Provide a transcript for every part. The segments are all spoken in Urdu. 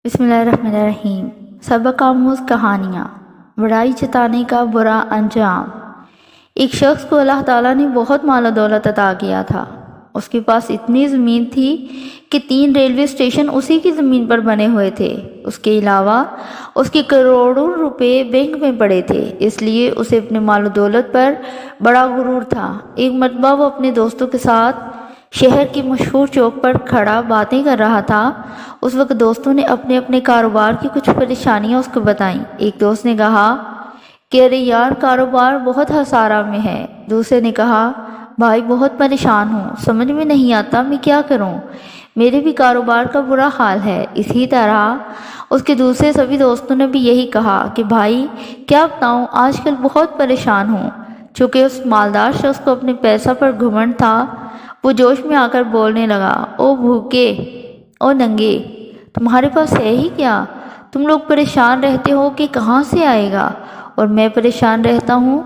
بسم اللہ الرحمن الرحیم۔ سبق آموز کہانیاں، بڑائی جتانے کا برا انجام۔ ایک شخص کو اللہ تعالیٰ نے بہت مال و دولت عطا کیا تھا۔ اس کے پاس اتنی زمین تھی کہ 3 ریلوے اسٹیشن اسی کی زمین پر بنے ہوئے تھے۔ اس کے علاوہ اس کے کروڑوں روپے بینک میں پڑے تھے، اس لیے اسے اپنے مال و دولت پر بڑا غرور تھا۔ ایک مرتبہ وہ اپنے دوستوں کے ساتھ شہر کی مشہور چوک پر کھڑا باتیں کر رہا تھا۔ اس وقت دوستوں نے اپنے اپنے کاروبار کی کچھ پریشانیاں اس کو بتائیں۔ ایک دوست نے کہا کہ ارے یار، کاروبار بہت خسارہ میں ہے۔ دوسرے نے کہا بھائی بہت پریشان ہوں، سمجھ میں نہیں آتا میں کیا کروں، میرے بھی کاروبار کا برا حال ہے۔ اسی طرح اس کے دوسرے سبھی دوستوں نے بھی یہی کہا کہ بھائی کیا بتاؤں، آج کل بہت پریشان ہوں۔ چونکہ اس مالدار شخص کو اپنے پیسہ پر گھمنڈ تھا، وہ جوش میں آ کر بولنے لگا، او بھوکے، او ننگے، تمہارے پاس ہے ہی کیا؟ تم لوگ پریشان رہتے ہو کہ کہاں سے آئے گا، اور میں پریشان رہتا ہوں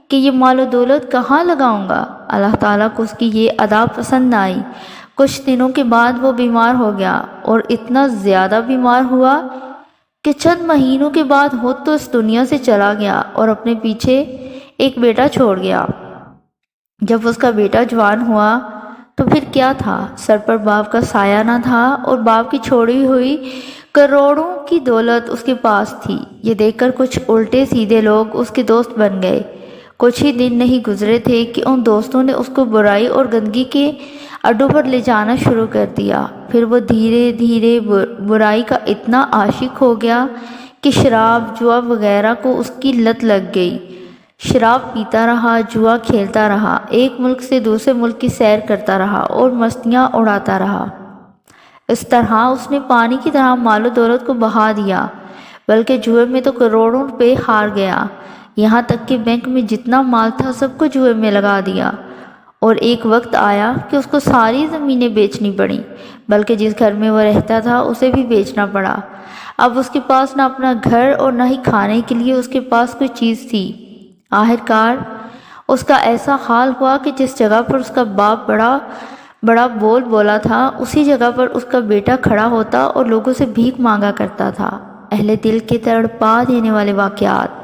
کہ یہ مال و دولت کہاں لگاؤں گا۔ اللہ تعالیٰ کو اس کی یہ ادا پسند نہ آئی۔ کچھ دنوں کے بعد وہ بیمار ہو گیا، اور اتنا زیادہ بیمار ہوا کہ چند مہینوں کے بعد خود تو اس دنیا سے چلا گیا اور اپنے پیچھے ایک بیٹا چھوڑ گیا۔ جب اس کا بیٹا جوان ہوا تو پھر کیا تھا، سر پر باپ کا سایہ نہ تھا، اور باپ کی چھوڑی ہوئی کروڑوں کی دولت اس کے پاس تھی۔ یہ دیکھ کر کچھ الٹے سیدھے لوگ اس کے دوست بن گئے۔ کچھ ہی دن نہیں گزرے تھے کہ ان دوستوں نے اس کو برائی اور گندگی کے اڈوں پر لے جانا شروع کر دیا۔ پھر وہ دھیرے دھیرے برائی کا اتنا عاشق ہو گیا کہ شراب، جوا وغیرہ کو اس کی لت لگ گئی۔ شراب پیتا رہا، جوا کھیلتا رہا، ایک ملک سے دوسرے ملک کی سیر کرتا رہا اور مستیاں اڑاتا رہا۔ اس طرح اس نے پانی کی طرح مال و دولت کو بہا دیا، بلکہ جوئے میں تو کروڑوں روپے ہار گیا۔ یہاں تک کہ بینک میں جتنا مال تھا سب کو جوئے میں لگا دیا، اور ایک وقت آیا کہ اس کو ساری زمینیں بیچنی پڑیں، بلکہ جس گھر میں وہ رہتا تھا اسے بھی بیچنا پڑا۔ اب اس کے پاس نہ اپنا گھر اور نہ ہی کھانے کے لیے اس کے پاس کوئی چیز تھی۔ آخرکار اس کا ایسا حال ہوا کہ جس جگہ پر اس کا باپ بڑا بول بولا تھا، اسی جگہ پر اس کا بیٹا کھڑا ہوتا اور لوگوں سے بھیک مانگا کرتا تھا۔ اہل دل کے تڑپا دینے والے واقعات۔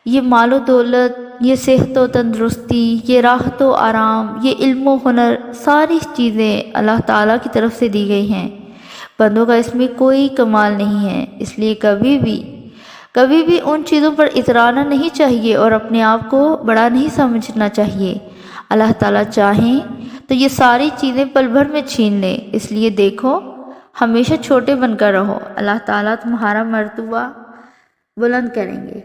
یہ مال و دولت، یہ صحت و تندرستی، یہ راحت و آرام، یہ علم و ہنر، ساری چیزیں اللہ تعالیٰ کی طرف سے دی گئی ہیں۔ بندوں کا اس میں کوئی کمال نہیں ہے، اس لیے کبھی بھی ان چیزوں پر اترانا نہیں چاہیے اور اپنے آپ کو بڑا نہیں سمجھنا چاہیے۔ اللہ تعالیٰ چاہیں تو یہ ساری چیزیں پل بھر میں چھین لیں، اس لیے دیکھو ہمیشہ چھوٹے بن کر رہو، اللہ تعالیٰ تمہارا مرتبہ بلند کریں گے۔